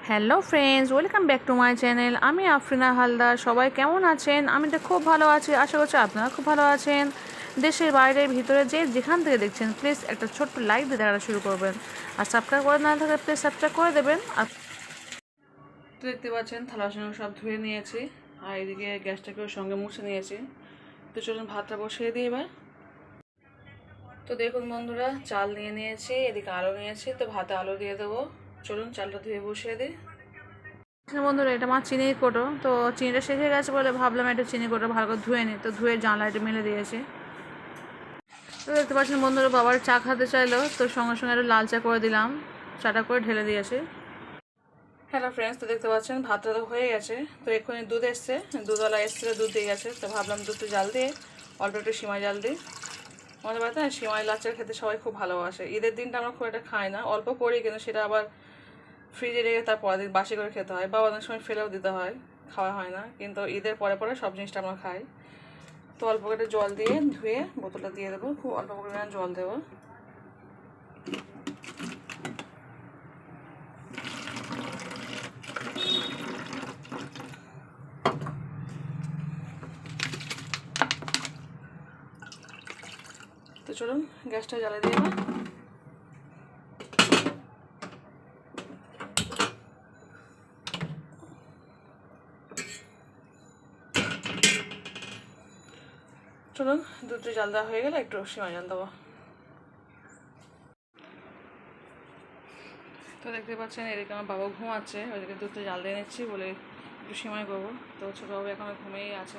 Hello friends, welcome back to my channel. আমি আফরিনা হালদার। সবাই কেমন আছেন? আমি তো খুব ভালো আছি, আশা করছি আপনারা খুব ভালো আছেন। দেশের বাইরে ভিতরে যেখান থেকে দেখছেন প্লিজ একটা ছোট্ট লাইক দিয়ে দেখা শুরু করবেন, আর সাবস্ক্রাইব করে না থাকলে প্লিজ সাবস্ক্রাইব করে দেবেন। আর দেখতে পাচ্ছেন থালা সঙ্গে সব ধুয়ে নিয়েছি, আর এদিকে গ্যাসটাকেও সঙ্গে মুছে নিয়েছি। তো চলুন ভাতটা বসিয়ে দিই এবার। তো দেখুন বন্ধুরা, চাল নিয়ে নিয়েছি, এদিকে আলু নিয়েছি, তো ভাতে আলু দিয়ে দেবো। চলুন চালটা ধুয়ে বসিয়ে দিই। বন্ধুরা, এটা আমার চিনির কোটো, তো চিনিটা শেষ হয়ে গেছে বলে ভাবলাম একটু চিনি কোটো ভালো করে ধুয়ে নিই, তো ধুয়ে জানলাটা মেলে দিয়েছি। তো দেখতে পাচ্ছেন বন্ধুরা, বাবার চা খাতে চাইলো, তো সঙ্গে সঙ্গে একটু লাল চা করে দিলাম, চাটা করে ঢেলে দিয়েছি। হ্যালো ফ্রেন্ডস, তো দেখতে পাচ্ছেন ভাতটা তো হয়ে গেছে। তো এক্ষুনি দুধ এসছে, দুধওয়ালা এসেছিলো, দুধ দিয়ে গেছে, তো ভাবলাম দুধটা জাল দিয়ে অল্প একটু সিমাই জাল দিই। আমাদের বাড়িতে না সিমাই লাচ্চা খেতে সবাই খুব ভালোবাসে। ঈদের দিনটা আমরা খুব একটা খাই না, অল্প করি, কিন্তু সেটা আবার ফ্রিজে রেখে তার পরের দিন বাসি করে খেতে হয়, বা অনেক সময় ফেলেও দিতে হয়, খাওয়া হয় না। কিন্তু ঈদের পরে পরে সব জিনিসটা আমরা খাই। তো অল্প করে জল দিয়ে ধুয়ে বোতলটা দিয়ে দেবো, খুব অল্প পরিমাণ জল দেবো। তো চলুন গ্যাসটা জ্বালিয়ে দিয়ে এবার চলুন দুধটা জাল দেওয়া হয়ে গেলে একটু সিমাই জাল দেবো। তো দেখতে পাচ্ছেন এদিকে আমার বাবা ঘুমাচ্ছে, ওইদিকে দুধটা জাল দিয়ে নিচ্ছি বলে একটু সিমাই করবো। তো ছোটো বাবু এখন ঘুমিয়েই আছে।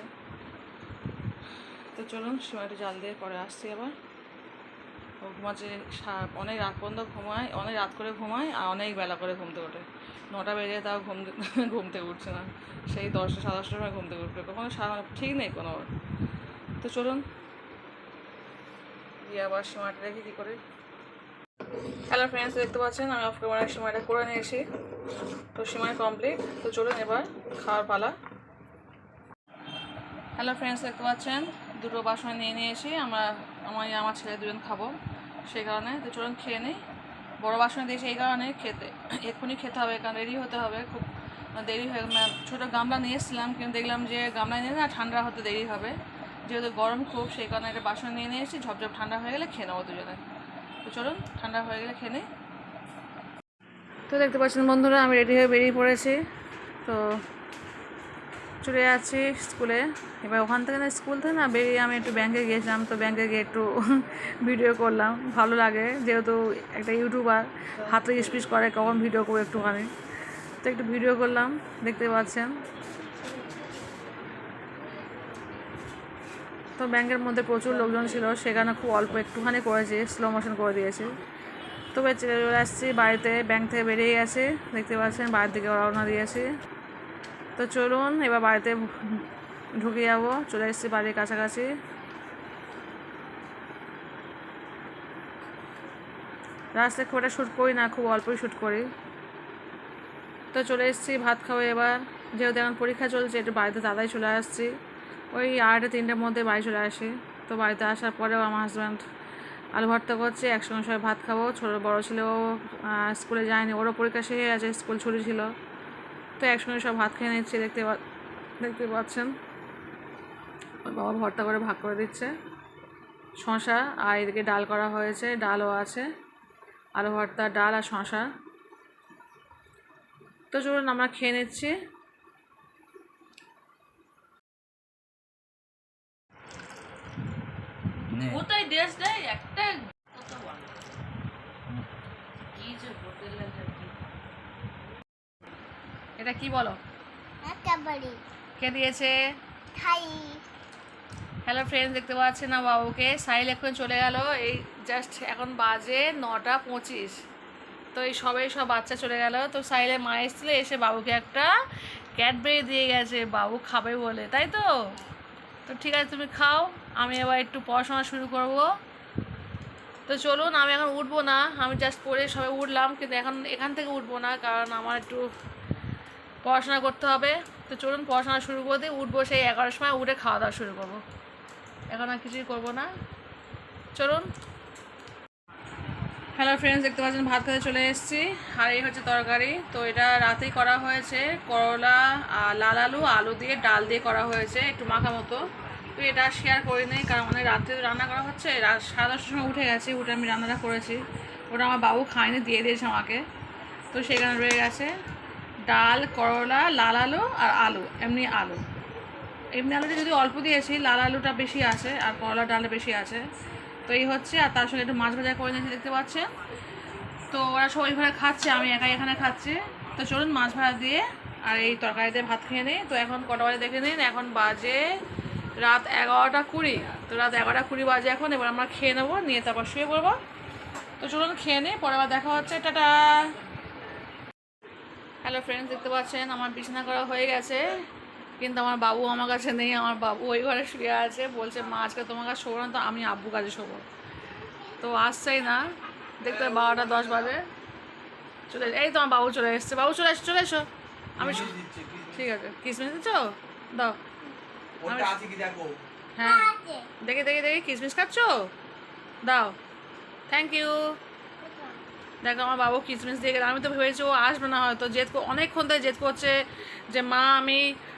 তো চলুন সিমাইটা জাল দিয়ে পরে আসছি আবার। ও ঘুমাচ্ছে, অনেক রাত পর্যন্ত ঘুমায়, অনেক রাত করে ঘুমায়, আর অনেক বেলা করে ঘুমতে ওঠে। 9টা বেজে তাও ঘুম থেকে উঠছে না, সেই 10টা 10:30টার সময় ঘুম থেকে উঠবে, কখনো সারা ঠিক নেই কোনো। তো চলুন দিয়ে আবার সিমাইটা রেখে কী করে। হ্যালো ফ্রেন্ডস, দেখতে পাচ্ছেন আমি অফ ক্যামেরায় সিমাইটা করে নিয়েছি, তো সিমাই কমপ্লিট। তো চলুন এবার খাওয়ার পালা। হ্যালো ফ্রেন্ডস, দেখতে পাচ্ছেন দুটো বাসন নিয়ে নিয়েছি, আমার ছেলে দুজন খাবো সেই কারণে। তো চলুন খেয়ে নিই। বড়ো বাসনে দিয়েছি এই কারণে, এক্ষুনি খেতে হবে, কারণ রেডি হতে হবে, খুব দেরি হয়ে ছোটো গামলা নিয়ে এসেছিলাম, কিন্তু দেখলাম যে গামলায় নিয়ে না ঠান্ডা হতে দেরি হবে, যেহেতু গরম খুব, সেই কারণে একটা বাসন নিয়ে নিয়েছি, ঝপঝপ ঠান্ডা হয়ে গেলে খেয়ে নেবো দুজনে। তো চলুন ঠান্ডা হয়ে গেলে খেয়ে নিই। তো দেখতে পাচ্ছেন বন্ধুরা, আমি রেডি হয়ে বেরিয়ে পড়েছি, তো চলে যাচ্ছি স্কুলে। এবার ওখান থেকে না, স্কুল থেকে না বেরিয়ে আমি একটু ব্যাংকে গিয়েছিলাম, তো ব্যাংকে গিয়ে একটু ভিডিও করলাম, ভালো লাগে, যেহেতু একটা ইউটিউবার হাতে স্পিচ করে কখন ভিডিও করবো একটুখানি, তো একটু ভিডিও করলাম, দেখতে পাচ্ছেন। তো ব্যাংকের মধ্যে প্রচুর লোকজন ছিল, সেখানে খুব অল্প একটুখানি করেছি, স্লো মোশন করে দিয়েছি। তবে চলে আসছি বাড়িতে, ব্যাংক থেকে বেরিয়ে গেছে, দেখতে পাচ্ছেন বাড়ির দিকে রওনা দিয়েছি। তো চলুন এবার বাড়িতে ঢুকে যাবো, চলে এসেছি বাড়ির কাছাকাছি। রাস্তায় খুব একটা শ্যুট করি না, খুব অল্পই শ্যুট করি। তো চলে এসেছি ভাত খাবো এবার, যেহেতু এখন পরীক্ষা চলছে, একটু বাড়িতে তাড়াতাড়ি চলে আসছি, ওই 2:30-3টার মধ্যে বাড়ি চলে আসি। তো বাড়িতে আসার পরেও আমার হাজব্যান্ড আলু ভর্তা করছে, একসঙ্গে সবাই ভাত খাবো। ছোটো বড়ো ছেলেও স্কুলে যায়নি, ওরও পরীক্ষা শেষ হয়ে আছে, স্কুল ছুটি ছিল, তো একসঙ্গে সব ভাত খেয়ে নিচ্ছি। দেখতে পাচ্ছেন ওর বাবা ভর্তা করে ভাগ করে দিচ্ছে, শশা, আর এদিকে ডাল করা হয়েছে, ডালও আছে, আলু ভর্তা, ডাল আর শশা। তো চলুন আমরা খেয়ে নিচ্ছি। কোথায় ড্রেস দেয় একটা, এটা কি বলো? কে দিয়েছে? হ্যালো ফ্রেন্ডস, দেখতে পাচ্ছেন না বাবুকে, সাইল এখন চলে গেল, এই জাস্ট এখন বাজে 9:25। তো এই সব বাচ্চা চলে গেল, তো সাইলের মা এসেছিল, এসে বাবুকে একটা ক্যাডবেরি দিয়ে গেছে, বাবু খাবে বলে, তাই তো। তো ঠিক আছে, তুমি খাও, আমি এবার একটু পড়াশোনা শুরু করব। তো চলুন, আমি এখন উঠবো না, আমি জাস্ট পড়ে সবাই উঠলাম, কিন্তু এখন এখান থেকে উঠবো না, কারণ আমার একটু পড়াশোনা করতে হবে। তো চলুন পড়াশোনা শুরু করে দিই, উঠবো সেই 11টার সময়, উঠে খাওয়া দাওয়া শুরু করবো, এখন আর কিছুই করবো না। চলুন। হ্যালো ফ্রেন্ডস, দেখতে পাচ্ছেন ভাত খেতে চলে এসেছি। আর এই হচ্ছে তরকারি। তো এটা রাতেই করা হয়েছে, করলা লাল আলু আলু দিয়ে ডাল দিয়ে করা হয়েছে, একটু মাখা মতো। তো এটা শেয়ার করি নি, কারণ অনেক রাত্রে রান্না করা হচ্ছে। রাত 10:30টার সময় উঠে গেছি, উঠে আমি রান্নাটা করেছি। ওটা আমার বাবু খায়নি, দিয়ে দিয়েছে আমাকে। তো সেখানে রয়ে গেছে ডাল, করলা, লাল আলু আর আলু। এমনি আলুটা যদি অল্প দিয়েছি, লাল আলুটা বেশি আছে আর করলা ডালটা বেশি আছে। তো এই হচ্ছে, আর তার সঙ্গে একটু মাছ ভাজা করে নিয়েছি, দেখতে পাচ্ছেন। তো ওরা সবাই ঘরে খাচ্ছে, আমি একাই এখানে খাচ্ছি। তো চলুন মাছ ভাজা দিয়ে আর এই তরকারি দিয়ে ভাত খেয়ে নিই। তো এখন কটা বাজে দেখে নিন, এখন বাজে রাত 11:20। তো রাত 11:20 বাজে এখন। এবার আমরা খেয়ে নেবো, নিয়ে তারপর শুয়ে পড়বো। তো চলুন খেয়ে নিই, পরে আবার দেখা হচ্ছে, টাটা। হ্যালো ফ্রেন্ডস, দেখতে পাচ্ছেন আমার বিছানা করা হয়ে গেছে, কিন্তু আমার বাবু আমার কাছে নেই। আমার বাবু ওই ঘরে শুয়ে আছে, বলছে মা আজকে তোমার কাছে শোবো না, তো আমি আব্বু কাছে শোবো। তো আসছেই না, দেখতে 12:10 বাজে। এই তোমার বাবু চলে এসছে, বাবু চলে এসো। আমি ঠিক আছে, কিসমিস দিচ্ছ, দাও। হ্যাঁ, দেখি কিসমিস খাচ্ছ, দাও। Thank you. দেখো আমার বাবু কিসমিস দিয়ে গেলে, আমি তো ভেবেছি ও আসবে না, হয়তো অনেকক্ষণ ধরে জেদ করছে যে মা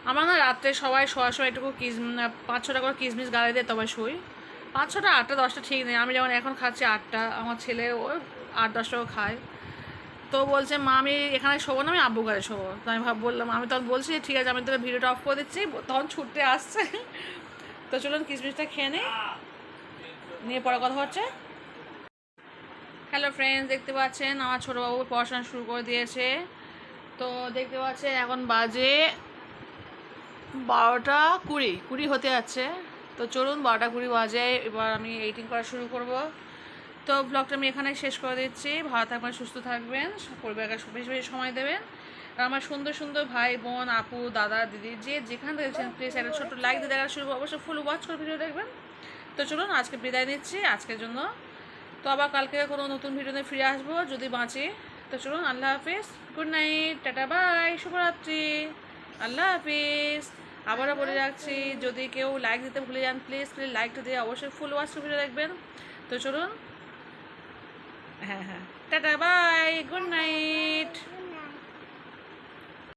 আমার না রাত্রে সবাই শোয়ার সময় একটু 5-6টা করে কিসমিস গালে দিয়ে তবে শুই। 5-6টা, 8টা 10টা ঠিক নেই। আমি যেমন এখন খাচ্ছি 8টা, আমার ছেলে ও 8-10টাও খায়। তো বলছে মা আমি এখানে শোবো না, আমি আব্বু ঘরে শোবো। তো আমি বললাম, আমি তখন বলছি ঠিক আছে, আমি তোকে ভিডিওটা অফ করে দিচ্ছি। তখন ছুটতে আসছে। তো চলুন কিসমিসটা খেয়ে নিয়ে পরে কথা হচ্ছে। হ্যালো ফ্রেন্ডস, দেখতে পাচ্ছেন আমার ছোটো বাবু পড়াশোনা শুরু করে দিয়েছে। তো দেখতে পাচ্ছেন এখন বাজে 12:20 হতে যাচ্ছে। তো চলুন 12:20 বাজে, এবার আমি এডিটিং করা শুরু করব। তো ব্লগটা আমি এখানে শেষ করে দিচ্ছি। ভালো থাকবেন, সুস্থ থাকবেন, পরিবারকে বেশি বেশি সময় দেবেন। আর আমার সুন্দর সুন্দর ভাই বোন, আপু, দাদা, দিদি, যে যেখান থেকে দেখছেন প্লিজ একটা ছোট্ট লাইক দিয়ে দেখা শুরু, অবশ্যই ফুল ওয়াচ করে ভিডিও দেখবেন। তো চলুন আজকে বিদায় নিচ্ছি আজকের জন্য। তো আবার কালকে কোনো নতুন ভিডিওতে ফিরে আসবো যদি বাঁচি। তো চলুন, আল্লাহ হাফিজ, গুড নাইট, টাটা, বাই, শুভরাত্রি, আল্লাহ হাফিজ। আবারও বলে রাখছি, যদি কেউ লাইক দিতে ভুলে যান প্লিজ লাইকটা দিয়ে অবশ্যই ফুল ওয়াচ করে ভিডিও দেখবেন। তো চলুন, হ্যাঁ, টাটা, বাই, গুড নাইট।